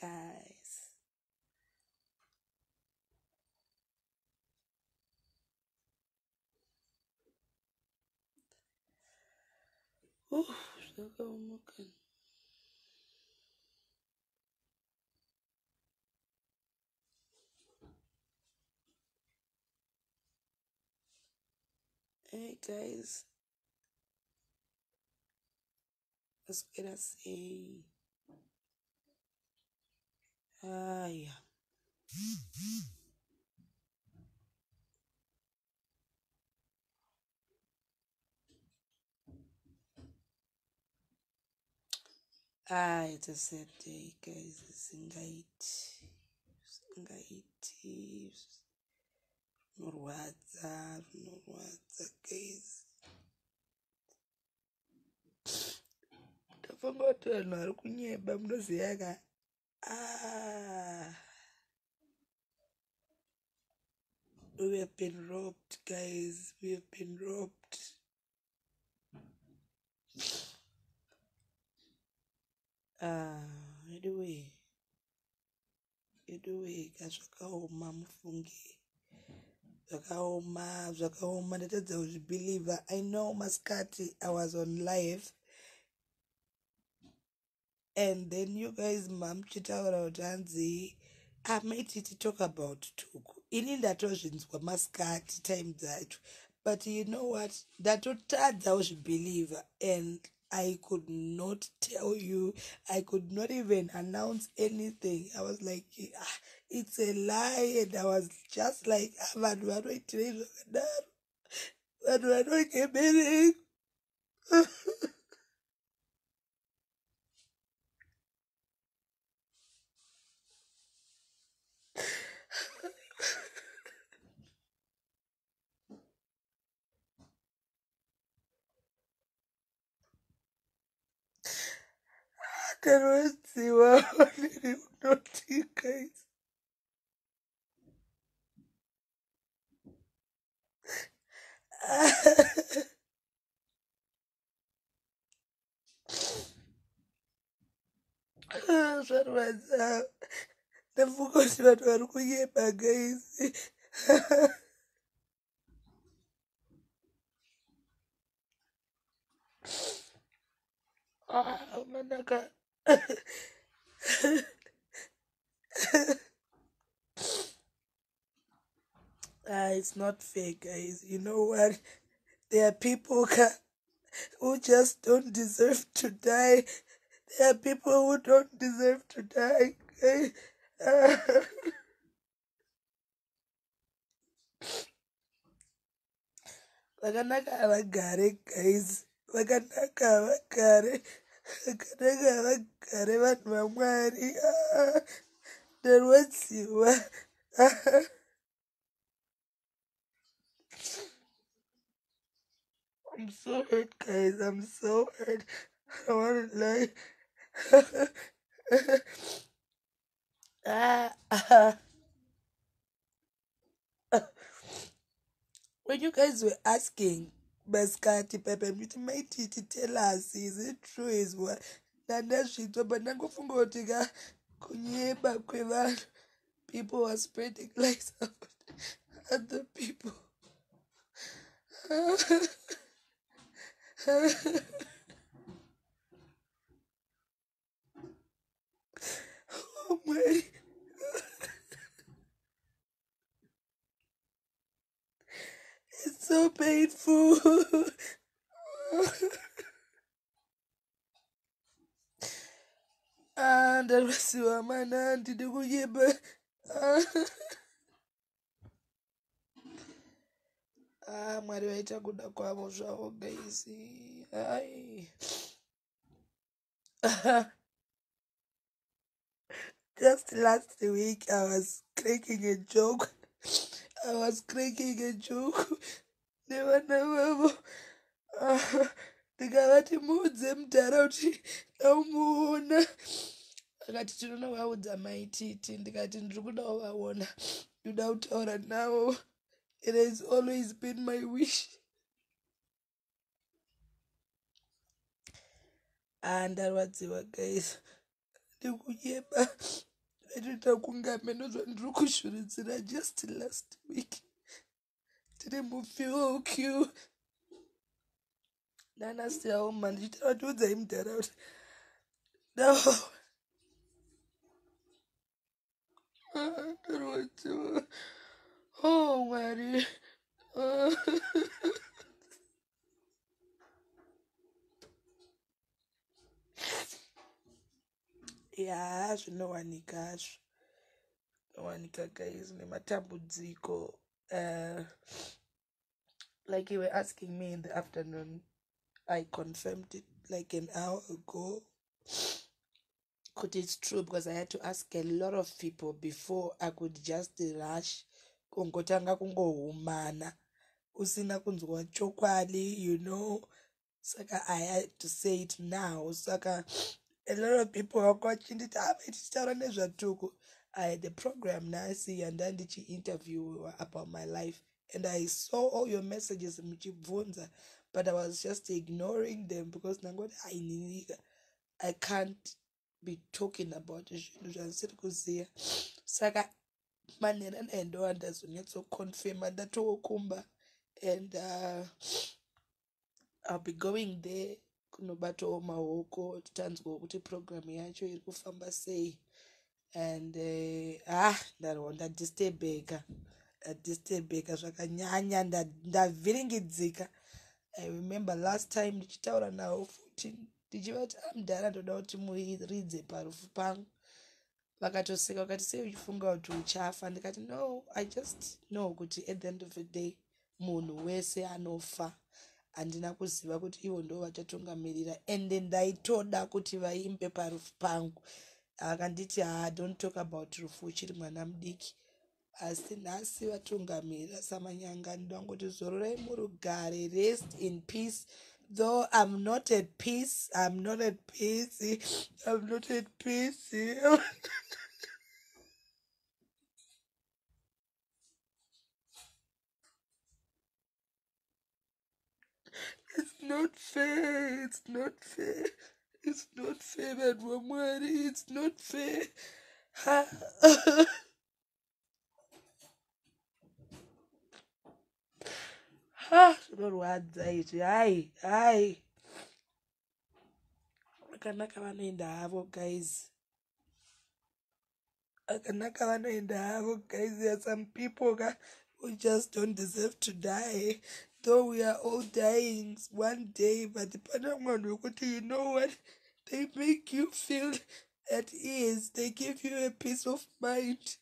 guys. Hey guys, what's gonna say? Yeah. It's a sad day, guys. Singaiti. Norwadza, guys. Tafunga kuti vanhu vari kunyeba munoziva ka. We have been robbed, guys. We have been robbed. Anyway, zvakaoma mufungi. Zvakaoma, ndetedza kuzvibhilivha. I know maskati, I was on live. And then you guys mamuchitaura kuti hanzi Mai Titi talk about Tuku. Ini ndatozvinzwa maskati time dzacho. But you know what? Ndatotadza kuzvibhilivha. And I could not tell you. I could not even announce anything. I was like, it's a lie. And I was just like, vanhu vanoitirei zvakadaro. Vanhu vanogemerei. Ndinoziva ndiri kunoti guys. Zvarwadza. Ndafunga kuti vanhu vari kunyeba guys. Manaka. It's not fair, guys. You know what? There are people who just don't deserve to die. There are people who don't deserve to die. Okay? Vakanaka havagare, guys. Vakanaka havagare. Vakanaka havagare vanhu vaMwari. Ndarwadziwa. I'm so hurt, guys. I'm so hurt. I don't want to lie. When you guys were asking, Baskati Pepe, Mai Titi, tell us, is it true? Is what? But nangofunga kuti kunyeba kwevanhu. People were spreading lies about other people. Oh my. It's so painful. Ndarwadziwa mana ndiri kuyeba. Mwari vaita kuda kwavo zvavo guys. Just last week I was cracking a joke. Nevana vavo. Ndikavati muudze mudhara kuti ndamuona. Akati tinoda kuvaudza Mai Titi. Ndikati ndiri kuda kuvaona. Ndoda kutaura navo. It has always been my wish. Ndarwadziwa guys. Ndikuyeba. Ndinoita kunga menozva ndiri kushuridzira just last week tiri mufilq nanasiyaoma ndichitaura kuti udzai muntaraunda no ndarwadziwa oh mwari ya zvinowanika guys nematambudziko like you were asking me in the afternoon. I confirmed it like an hour ago. Could it's true because I had to ask a lot of people before I could just rush kungotanga kungohumana usina kunzwa chokwadi, you know. Saka I had to say it now. Saka a lot of people are watching it. I had a program nasi and then did interview about my life, and I saw all your messages mchibvunza, but I was just ignoring them because I can't be talking about it. Saka manera ndo andazonyatso confirm ndatokumba, and I'll be going there kunobatawo maoko tanzwa kuti program yacho iri kufamba sei, and ndadisturbeka zvakanyanya, ndavhiringidzika. I remember last time ndichitaura nawo futi ndichivati amudhara ndoda kuti muridze parufu pangu, vakatoseka vakati sei uchifunga kuti uchafa, ndikati no, I just know kuti at the end of the day munhu wese anofa. Handina kuziva kuti ivo ndo vachatungamirira, ende ndaitoda kuti vaimbe parufu pangu. Akanditi don't talk about rufu uchiri mwana mudiki, asi nhasi vatungamirira samanyanga. Ndangoti zororai murugare, rest in peace. Though I'm not at peace. It's not fair, but Wamwari, it's not fair. Zvinorwadza izvi, hai akanaka vanoenda havo guys. There are some people who just don't deserve to die, though we are all dying one day. But you know what, they make you feel at ease, they give you a peace of mind,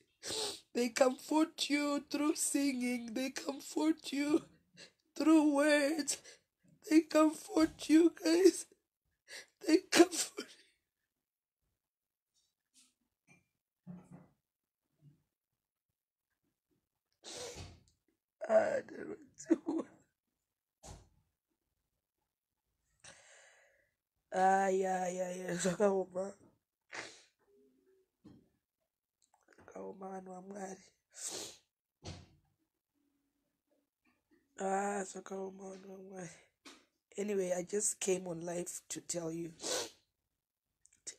they comfort you through singing, they comfort you through words, they comfort you guys, they comfort. Yeah. Zvakaoma vanhu vaMwari. Zvakaoma vanhu vaMwari. Anyway, I just came on live to tell you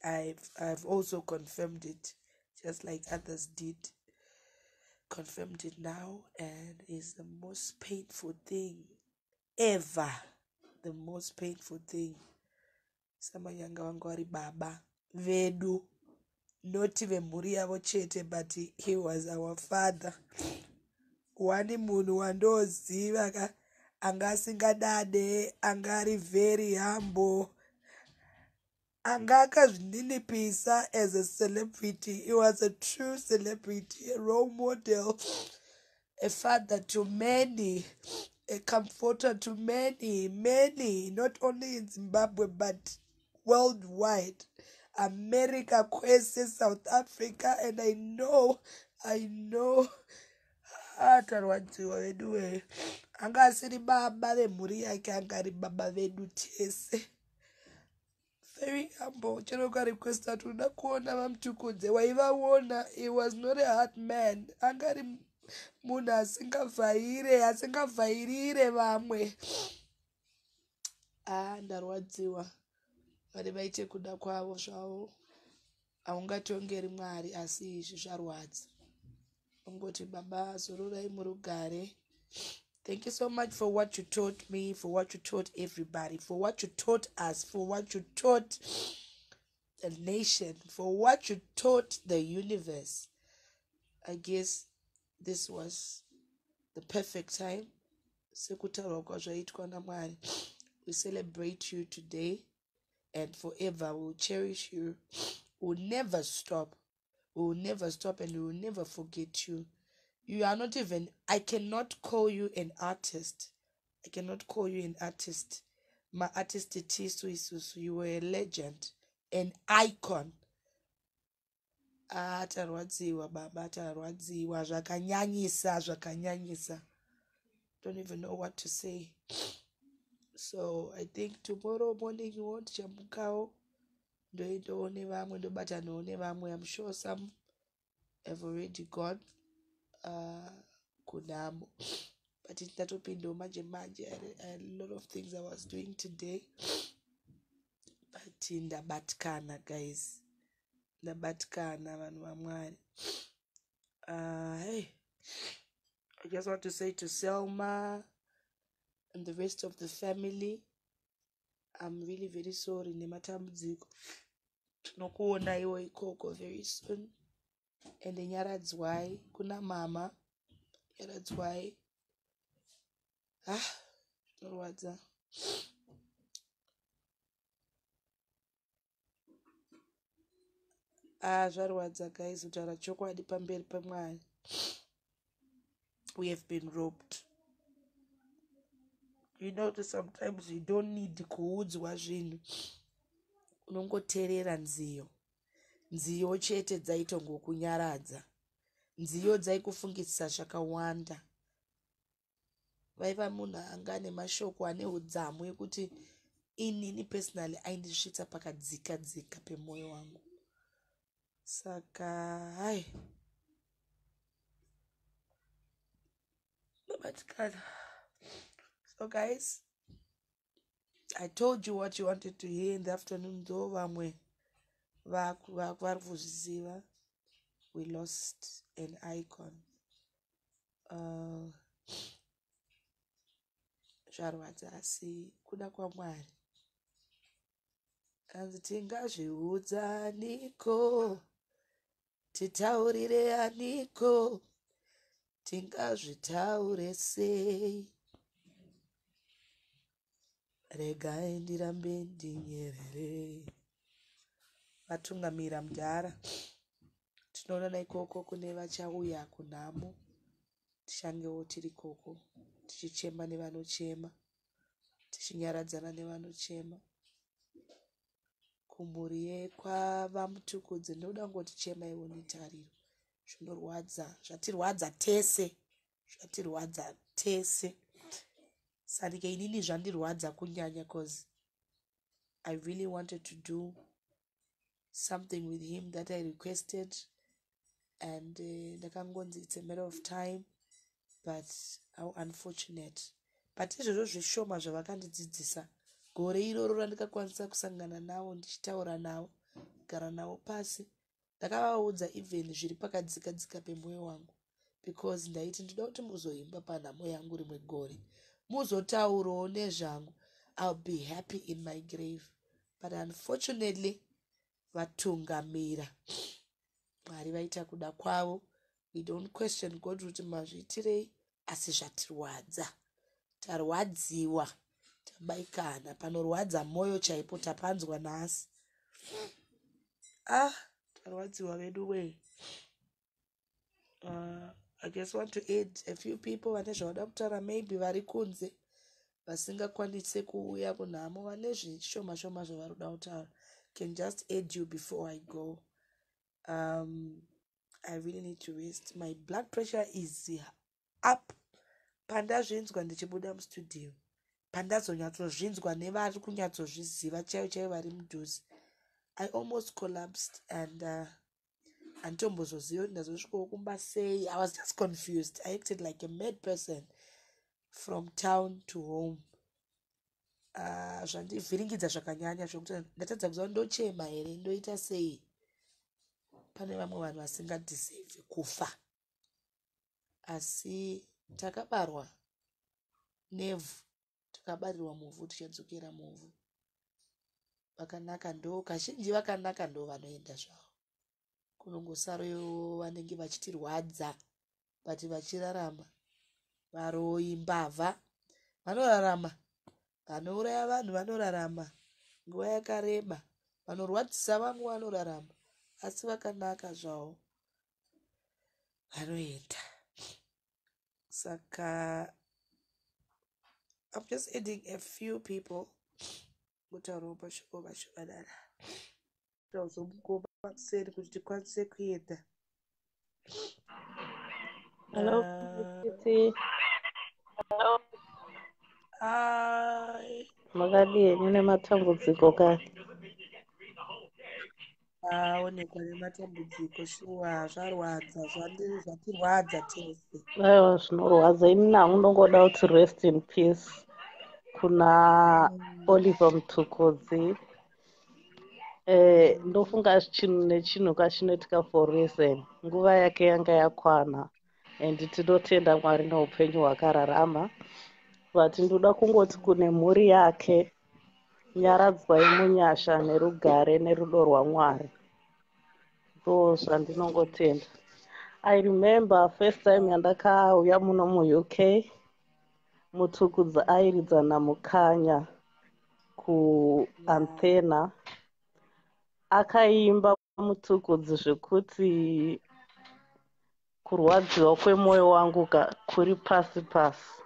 I've also confirmed it, just like others did. Confirmed it now, and it's the most painful thing ever. The most painful thing. Samanyanga wangu vari baba vedu, not vemhuri yavo chete, but he was our father. Wani munhu wandoziva anga asingadade, anga ari very humble, anga akazvininipisa as a celebrity. He was a true celebrity, a role model, a father to many, a comforter to many, not only in Zimbabwe but worldwide, America, Kwese, South Africa, and I know tarwadziwa vedu we, anga asiri baba vemhuri yake, anga ari baba vedu tese. Very humble. Chinoka request that uda kuona vamtukudze waivaona. He was not a hard man, anga ari munhu asingavhairire vamwe. Ndarwadziwa. Vari vaite kuda kwavo zvavo. haungatongeri Mwari asi izvi zvarwadza. Ungoti Baba zororai murugare. Thank you so much for what you taught me, for what you taught everybody, for what you taught us, for what you taught the nation, for what you taught the universe. I guess this was the perfect time. We celebrate you today and forever. We'll cherish you. We'll never stop. We will never stop and we will never forget you. You are not even, I cannot call you an artist. I cannot call you an artist. My artist it is, you were a legend, an icon. Atarwadziwa baba, atarwadziwa, zvakanyanyisa. Don't even know what to say. So I think tomorrow morning you won't chamukao. I'm sure some have already gone. Kunamo. But it's not open to manje. I had a lot of things I was doing today. But in the Batkana, guys. The Batkana, man. Hey. I just want to say to Selma and the rest of the family, I'm really very sorry. Nematamdziko. Tinokuona iwo ikoko very soon. And then yaradzwai kuna mama. Yaradzwai. Zvinorwadza. Zvarwadza guys, kutaura chokwadi pamberi paMwari. We have been robbed. You know that sometimes you don't need kuudzwa zvinhu. Unongoteerera nziyo. Nziyo chete dzaitongokunyaradza. Nziyo dzaikufungisa zvakawanda. Vaiva munhu anga ane mashoko ane udzamu yekuti inini personally aindisvitsa pakadzika pemwoyo wangu. Saka hai. So guys, I told you what you wanted to hear in the afternoon. Though we lost an icon. Zvarwadza asi kuda kwaMwari. Kanzi tingazviudza aniko, titaurire aniko, tingazvitaure sei. Regai ndirambe ndinyerere. Vatungamira mudhara. Tinoona ikoko kune vachauya kunhamo. Tichangewo tiri koko. Tichichema nevanochema. Tichinyaradzana nevanochema. Kumhuri yekwava Mtukudzi ndoda ngoti chema iwo netariro. Zvinorwadza. Zvatirwadza tese. Zvatirwadza tese. Sandike inini zvandirwadza kunyanya because I really wanted to do something with him that I requested, and ndakangonzi it's a matter of time, but how unfortunate. But izvozvo zvishoma zvavakandidzidzisa gore iroro randikakwanisa kusangana navo ndichitaura navo kugara navo pasi, ndakavaudza even zviri pakadzika pemwoyo wangu, because ndaiti ndoda kuti muzoimba panhamo yangu rimwe gore, muzotaurawo nezvangu. I'll be happy in my grave. But unfortunately, vatungamira Mwari vaita kuda kwavo. We don't question God kuti mazviitirei, asi zvatirwadza. Tarwadziwa, tabaikana, panorwadza moyo chaipo tapanzwa nhasi. Tarwadziwa vedu we. I just want to add a few people vane zvavada kutaura, maybe vari kunze vasingakwanise kuuya kunhamo, vane zvishoma zvavarikuda kutaura. Can just add you before I go. I really need to rest. My blood pressure is up. Pandazvinzwa ndichibuda mustudio, pandazonyatsozvinzwa nevari kunyatsozviziva chaivo vari mudhuze, I almost collapsed, and antombozoziva ndazosvikawo kumba sei. I was just confused. I acted like a mad person from town to home. Zvandivhiringidza zvakanyanya zvokuti ndatadza kuziva ndochema here, ndoita sei. pane vamwe vanhu vasingadhisevhi kufa, asi takabarwa nevhu, takabarirwa muvhu, tichadzokera muvhu. Vakanaka ndo kazhinji, vakanaka ndo vanoenda zvavo. Kunongosaro vanenge vachitirwadza, bati vachirarama. Varoyi, mbavha vanorarama, vanouraya vanhu vanorarama nguva yakareba, vanorwadzisa vamwe vanorarama, asi vakanaka zvavo vanoenda. Saka I'm just adding a few people. Mutauro pashoko vashobadana. Tauzomukomba kuseri kuti tikwanise kuenda. Hello, Titi. Makadini nematambudziko kani? Aonekwa nematambudziko shuwa, zvarwadza, zvatirwadza tese. Aiwa, zvinorwadza. Ini unongoda kuti rest in peace kuna Oliver Mtukudzi. Ndofunga chinhu nechinhu kachinoitika for reason. Nguva yake yanga yakwana and tinotenda Mwari neupenyu hwakararama. But ndoda kungoti kune mhuri yake, nyaradzwai munyasha nerugare nerudo rwaMwari. Ndo zvandinongotenda. I remember first time yandakauya muno muUK, Mtukudzi airidza namukanya kuantenna. Akaimba Mtukudzi zvekuti kurwadziwa kwemwoyo wangu kuri pasi pasi.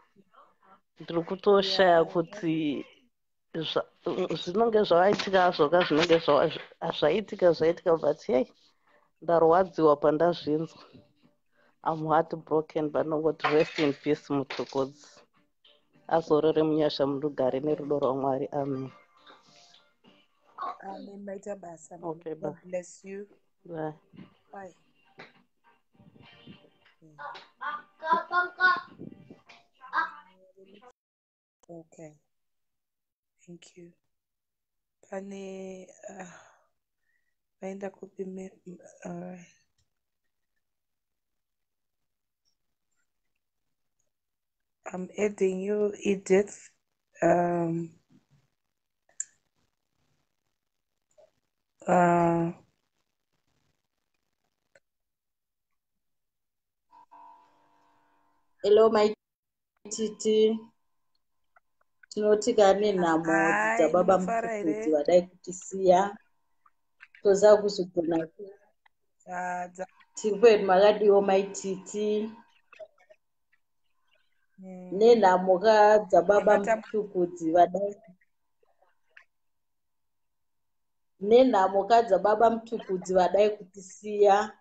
Ndiri kutoshaya kuti zvinonge zvaitika zvoka zvinenge zvaitika but hey, ndarwadziwa pandazvinzwa. I'm heartbroken, but nongoti rest in peace Mtukudzi. Azorore munyasha murugare nerudo rwaMwari. Amen. Amen. Maita basa. Okay, God bye. bless you. Bye. Bye. Okay. Thank you. Pane vaenda kupime. Alright. I'm adding you, Edith. Hello, Mai Titi. Tinoti kane nhamo dzababa Mtukudzi vadai kutisiya. Toza kuzogona tiri kwedu makadiwo Mai Titi. Nenhamo dzababa Mtukudzi vadai. Nenhamo dzababa Mtukudzi vadai kutisiya.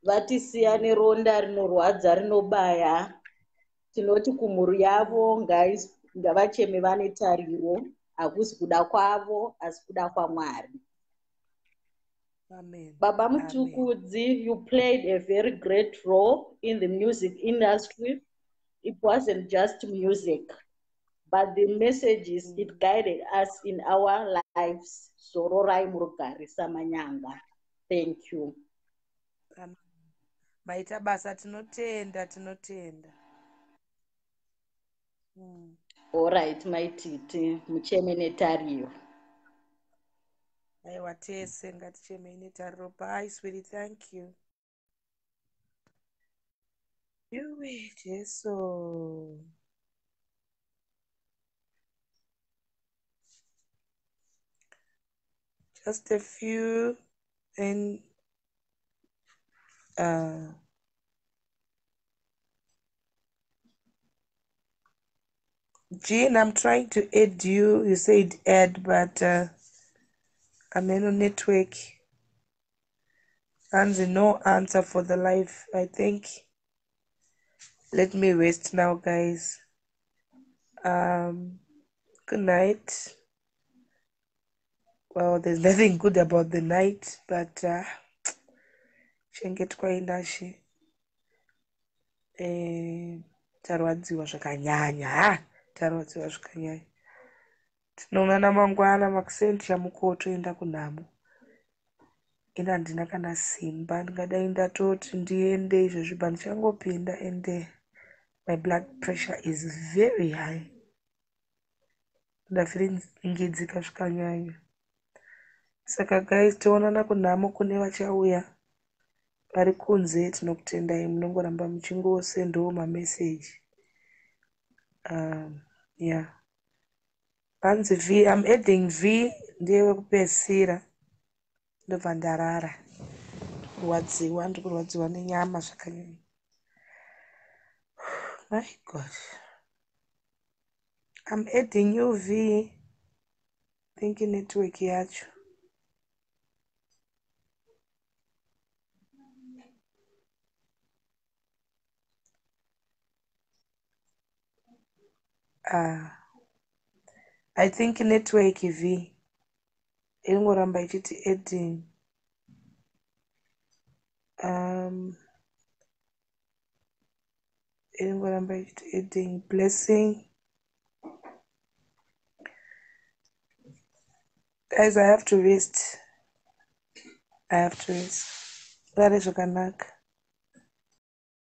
Vatisiya neronda rinorwadza rinobaya. Tinoti kumhuri yavo ngavacheme vane tariro. Hakusi kuda kwavo, asi kuda kwaMwari. Amen. Baba Mtukudzi, you played a very great role in the music industry. It wasn't just music, but the messages it guided us in our lives. Sororai murugare samanyanga. Thank you. Maita basa tinotenda. All right, Mai Titi, mucheme netariro. Aiwa tese ngaticheme netariro. Bye, sweetie. Thank you. Jesu. Just a few and Jean, I'm trying to add you. You said add, but I'm in a network. And no answer for the life, I think. Let me rest now, guys. Good night. Well, there's nothing good about the night, but chengetwa indashi. Tarwadziwa zvakanyanya. tinoonana mangwana makuseni chamukotoenda kunhamo. Ina handina kana simba ndingadai ndatoti ndiende izvezvi but ndichangopinda and my blood pressure is very high. Ndavhiringidzika zvikanyanya. Saka guys, toonana kunhamo kune vachauya vari kunze. Tinokutendai munongoramba muchingosendawo mameseji. Yeah. Panzi V, I'm adding V ndeyekupedzisira. Ndobva ndarara. Ndikurwadziwa nenyama zvakanyanya. My God. I'm adding you V. Think network yacho. I think network V. Ingoramba ichiti adding. Ingoramba ichiti adding. Blessing. Guys, I have to rest. Rare zvakanaka.